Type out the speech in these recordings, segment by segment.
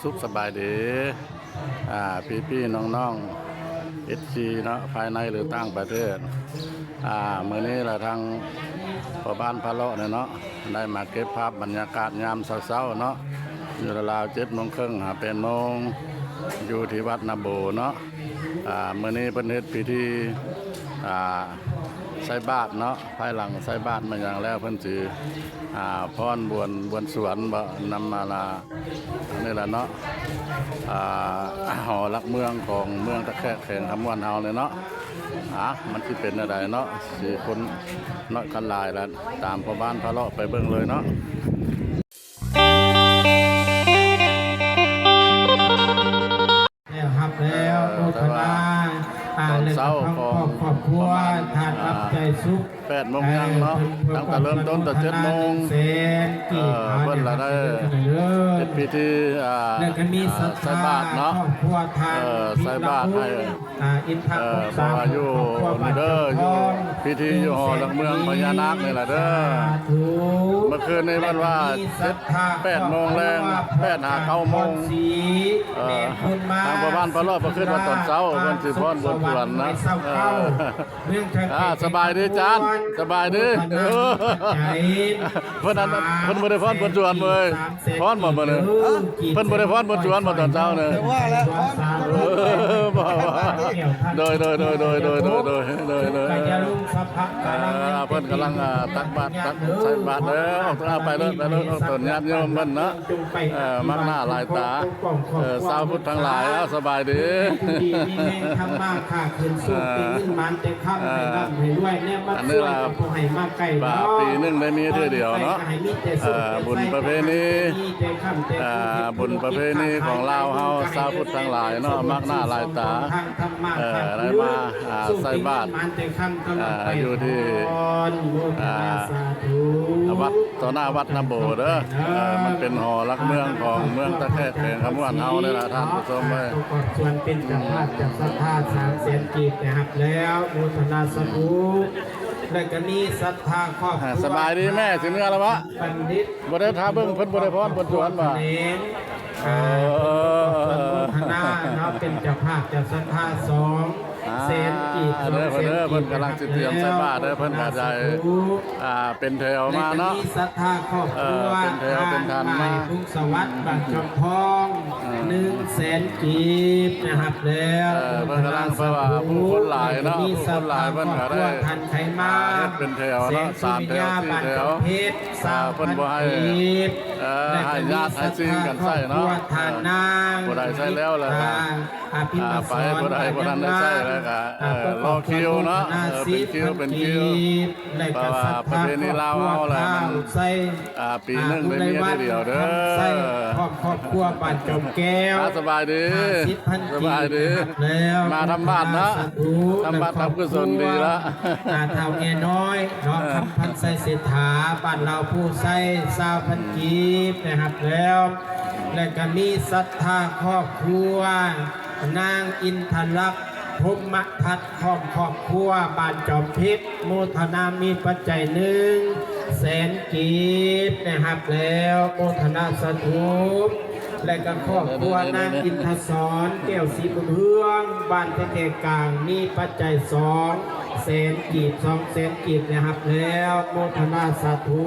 สุขสบายดีพี่น้องๆSCเนาะภายในหรือต่างประเทศมื้อนี้ละทางพ่อบ้านพะเลาะเนี่ยเนาะได้มาเก็บภาพบรรยากาศยามเช้าๆเนาะอยู่ราวๆ7:30หา8โมงอยู่ที่วัดนาโบเนาะมื้อนี้เพิ่นเฮ็ดพิธีใส่บาตรเนาะภายหลังใส่บาตรมาอย่างแล้วเพิ่นสิพรบวนสวนบ่นำมาลานี่แหละเนาะหอลักเมืองของเมืองตะแคกแข่งคำวันเฮาเลยเนาะมันสิเป็นอะไรเนาะสิคนน้อยกันหลายแล้วตามพ่อบ้านพะเลาะไปเบิ่งเลยเนาะแล้วครับแล้วโมทนาเช้าของครอบครัวทานรับใจสุข8 โมงยังเนาะตั้งแต่เริ่มต้นแต่7 โมงเพิ่นละได้เป็นพิธีใส่บาตรเนาะใส่บาตรให้เพราะว่าอยู่นี่เด้ออยู่พิธีอยู่หอหลักเมืองพญานาคนี่แหละเด้อเมื่อคืนนี้เพิ่นว่า8 โมงแรง8 หา 9 โมงทางบ้านพะเลาะเพิ่นขึ้นมาตอนเช้าเพิ่นสิพรบนสวนนะสบายดีจานสบายดีเพิ่นบ่ได้พรบนสวนเลยพรบ่มื้อนี้เพิ่นบ่ได้พรบนสวนบ่ตอนเช้าเนี่ยว่าแล้วโดยเพิ่นกำลังตักบาตรตักใส่บาตรเด้อเอาไปเลยต้นญาติโยมเพิ่นเนาะมักหน้าหลายตาชาวพุทธทั้งหลายสบายดีทำมาค่าขึ้นสู่ปีนึงมันจะค่ำให้ร่ำให้รวยเนี่ยมาช่วยผู้ให้มาใกล้เนาะปีนึงได้มีเทื่อเดียวเนาะบุญประเพณีของลาวเฮาชาวพุทธทั้งหลายเนาะมักหน้าหลายตาได้มาใส่บาตรอยู่ที่วัดต่อหน้าวัดนาโบเด้อมันเป็นหอลักเมืองของเมืองตะแคกแข่งคำวันเฮานี่แหละท่านผู้ชมเอ้ยส่วนเป็นจังหวัดจากศรัทธา300,000 กีบนะครับแล้วโมทนาสาธุและก็มีศรัทธาครอบครัวสบายดีแม่สิเนื้อแล้ววะบัณฑิตบ่ได้ท้าเบิ่งเพิ่นบ่ได้พรเพิ่นสวนบ่คณะเนาะเป็นเจ้าภาพเจ้าศรัทธา200,000 กีบเพิ่นกำลังสิเตรียมใส่บาตรเพิ่นก็ได้เป็นแถวมาเนาะมีศรัทธาครอบครัวเป็นแถวเป็นทันมาทุ่งสวัสดิ์บ้านจอมทอง100,000 กีบนะครับแล้วเพิ่นกำลังเพราะว่าผู้คนหลายเนาะผู้คนหลายเพิ่นก็ได้ทันไขมาเป็นแถวเนาะ3 แถว 4 แถวเพิ่นบ่ให้ญาติให้ซิ่งกันใส่เนาะผู้ใดใส่แล้วล่ะไปผู้ใดบ่ทันได้ใส่แล้วก็รอคิวเนาะเป็นคิวเพราะว่าประเพณีลาวเฮาแหละมันปีนึงได้มีเดียวเด้อครอบครัวบ้านจอมแก้วสบายดีมาทำบาตรนะทำบาตรทำกุศลดีละเท่าแก่น้อยเนาะคำพันใส่เศรษฐาบ้านเราผู้ใส่20,000 กีบนะครับแล้วและก็มีศรัทธาครอบครัวนางอินทลักษณ์พรหมทัตครอบครัวบ้านจอมเพชรโมทนามีปัจจัย100,000 กีบนะครับแล้วโมทนาสาธุและก็ครอบครัวนางอินทศรแก้วศรีบุญเฮืองบ้านตะแคกกลางมีปัจจัย200,000 กีบ200,000 กีบนะครับแล้วโมทนาสาธุ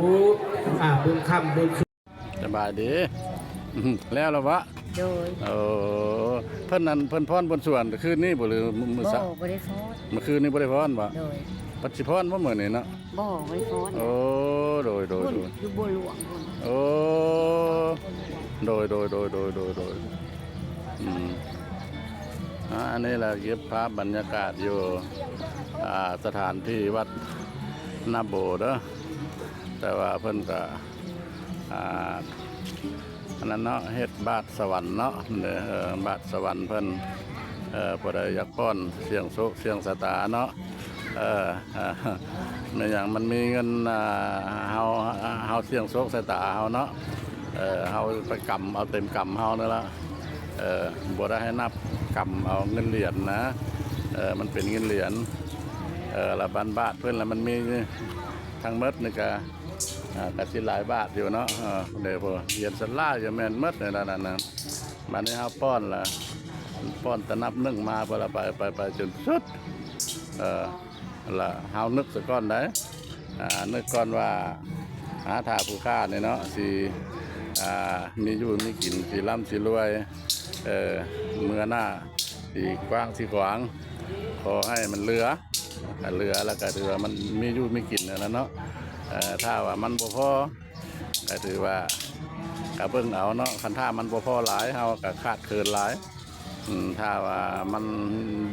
บุญคำบุญสบายดีแล้วล่ะวะโดยเพิ่นพรบนสวนคืนนี้บ่หรือมื้อซะบ่ได้พรเมื่อคืนนี้บ่ได้พรบ่โดยปัจฉิพรบ่มื้อนี้เนาะบ่ได้พรโดยอยู่บ่หลวงโดยอันนี้แหละเก็บภาพบรรยากาศอยู่สถานที่วัดนาโบเด้อแต่ว่าเพิ่นก็อันนั้นเนาะเฮ็ดบาทสวรรค์เนาะบาทสวรรค์เพิ่นผู้ใดอยากป้อนเสียงโชคเสียงสตาเนาะในอย่างมันมีเงินเฮาเสียงโชคสตาเฮาเนาะเฮาไปกำเอาเต็มกำเฮานั่นละบ่ได้ให้นับกำเอาเงินเหรียญนะมันเป็นเงินเหรียญละบาทเพิ่นแล้วมันมีทั้งหมดนี่ก็ กสิหลายบาทอยู่เนาะเดี๋ยวพอเหรียญสลาอยู่แม่นหมดในนั้นนะบัดนี้เฮาป้อนล่ะป้อนตะนับนึ่งมาเพื่อไปจนสุดละเฮานึกซะก่อนได้นึกก่อนว่าหาทาผู้ค้าเนี่ยเนาะสิมีอยู่มีกินสิร่ำสิรวยเมื่อหน้าสิกว้างสิขวางขอให้มันเหลือแล้วก็ถือว่ามันมีอยู่มีกินนะเนาะถ้าว่ามันบ่พอก็ถือว่ากะเบิ่งเอาเนาะคันถ้ามันบ่พอหลายเฮาก็ขาดเคินหลายถ้าว่ามัน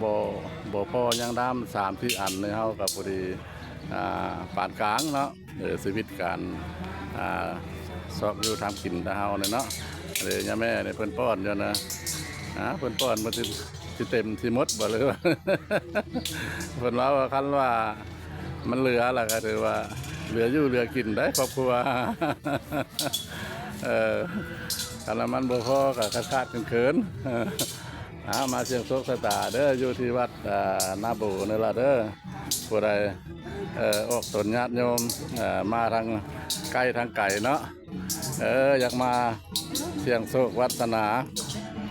บ่พอยังดาม3-4 อันเนี่ยเฮาก็พอดีปานกลางเนาะชีวิตการสอบอยู่ทำกินตะเฮาเนี่ยเนาะเลยย่าแม่เนี่ยเพิ่นป้อนอยู่นะเพิ่นป้อนบ่สิเต็มสิหมดบ่เลยว่า เพิ่นว่าคันว่ามันเหลือล่ะก็ถือว่าเหลืออยู่เหลือกินได้ครอบครัว คันมันบ่พอก็ขาดเขินมาเสียงโชคชะตาเด้ออยู่ที่วัดนาบูนี่ล่ะเด้อผู้ใดออกตนญาติโยมมาทางใกล้ทางไกลเนาะอยากมาเสียงโชควัฒนา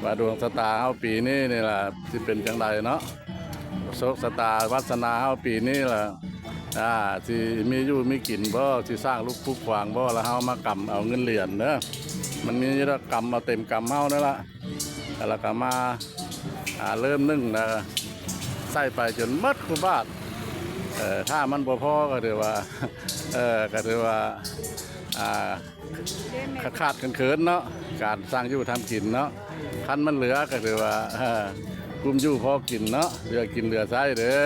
ว่าดวงชะตาเฮาปีนี้นี่ล่ะสิเป็นจังไดเนาะโชคชะตาวัฒนาเฮาปีนี้ล่ะสิมีอยู่มีกินบ่สิสร้างลูกผู้ขวางบ่แล้วเฮามากำเอาเงินเหรียญเด้อมันมีระกำเอาเต็มกำเฮานั่นล่ะแล้วก็มาเริ่มนึ่งนะใส่ไปจนหมดคุบาทถ้ามันบ่พอก็ถือว่าก็ถือว่าขาดเขินเนาะการสร้างอยู่ทำกินเนาะคันมันเหลือก็ถือว่ากุมอยู่พอกินเนาะเหลือกินเหลือใช้เด้อ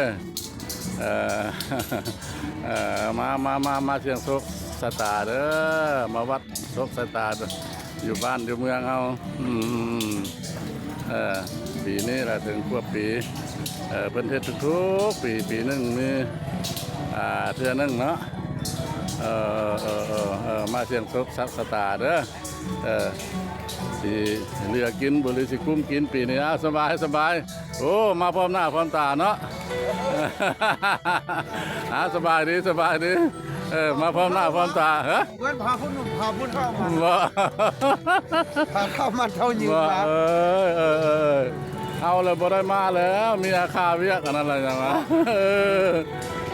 มาเสียงโชคชะตาเด้อมาวัดโชคชะตาอยู่บ้านอยู่เมืองเฮาปีนี้แหละถึงควบปีเพิ่นเฮ็ดทุกปีนึงมีเทื่อนึงเนาะมาเสียงโชคชะตาเด้อสิเหลือกินบ่หรือสิคุ้มกินปีนี้สบายโอ้มาพร้อมหน้าพร้อมตาเนาะ สบายดีมาพร้อมหน้าพร้อมตาฮะเงินพาพุ่นเข้ามาพาเข้ามันเข้ายืมมาเอาเลยบ่ได้มาแล้วมีอาคาเวียกอันนั้นอะไรอย่างวะ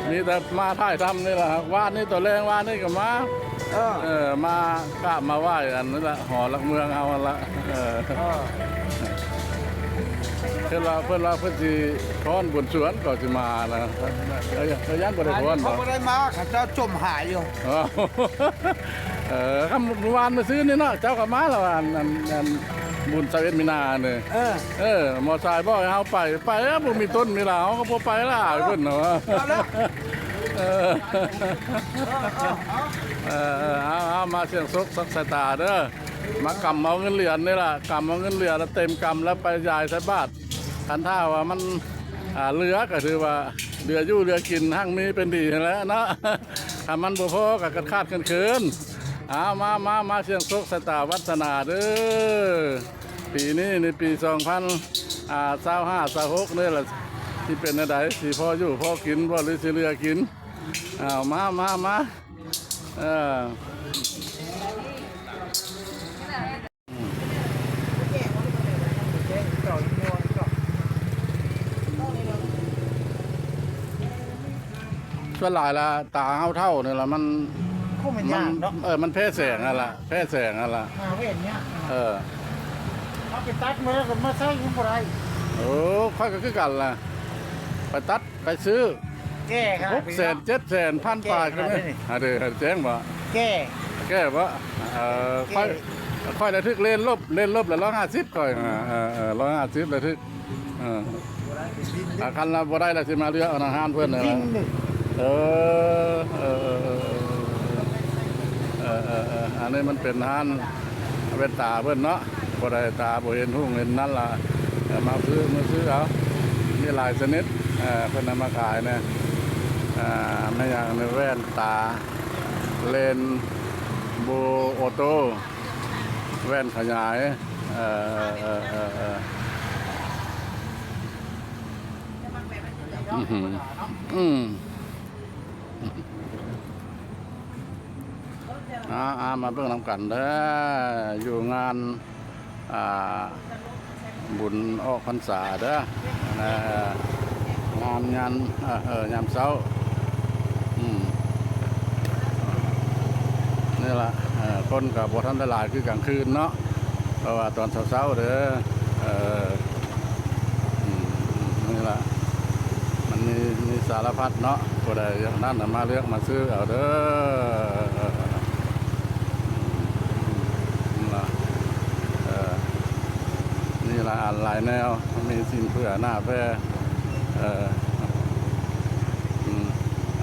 มีแต่มาถ่ายทำนี่แหละว่านนี่ตัวแรงว่านนี่ก็มามากราบมาไหว้อันนั่นแหละหอหลักเมืองเอาละเพื่อนเราสิพรบนสวนก็สิมานะยันบ่ได้พรเขาบ่ได้มาเขาจะจมหายอยู่คำวานมาซื้อนี่เนาะเจ้าก็มาแล้วอันบุญ21 มีนาเนี่ยมอไซค์บ่ให้เฮาไปแล้วบ่มีต้นมีหลาเฮาก็บ่ไปล่ะเพิ่นเนาะเอามาเสียงซกสักสายตาเด้อมากำเอาเงินเหรียญนี่ล่ะกำเอาเงินเหรียญแล้วเต็มกำแล้วไปยายใส่บาทคันท่าว่ามันเหลือก็ถือว่าเหลืออยู่เหลือกินหั่งมีเป็นดีแล้วเนาะถ้ามันบ่พอก็ขาดเขินมาเสียงโชคชะตาวัฒนาเด้อปีนี้ในปี2025-26นี่แหละที่เป็นอะไรสิพออยู่พอกินบ่หรือสิเหลือกินมาส่วนหลายละตาเท่าเนี่ยละมันมันแพ้แสงนั่นละแพ้แสงนั่นละเว้นเนี่ยเอาไปตัดมือกับมาใช้ยังบ่ได้ค่อยก็คือกันล่ะไปตัดไปซื้อแก้ครับ600,000 700,000 1,000 ปลายก็ไม่เด้อแจ้งบ่แก้บ่ค่อยระทึกเล่นลบแล้ว150ค่อย150ระทึกคันละบ่ได้แล้วสิมาเรือเอาอาหารเพิ่นน่ะอันนี้มันเป็นอาหารเป็นตาเพิ่นเนาะบ่ได้ตาบ่เห็นหุ่งเห็นนั่นล่ะมาซื้อเอามีหลายชนิดเพิ่นนำมาขายนะไม่อย่างในแว่นตาเลนโบออโต้แว่นขยาย มาเบิ่งนำกันเด้ออยู่งานบุญออกพรรษาเด้องานยามเช้านี่ล่ะคนกับบ่ทันได้หลายคือกลางคืนเนาะเพราะว่าตอนเช้าๆเด้อนี่ล่ะมันมีสารพัดเนาะผู้ใดอย่างนั้นมาเลือกมาซื้อเอาเด้อนี่ละหลายแนวมีสิ่งเพื่อหน้าแพร่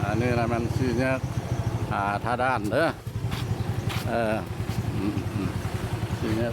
อันนี้นะมันชื่อเนี่ยท่าด้านเด้อชื่อเนี่ย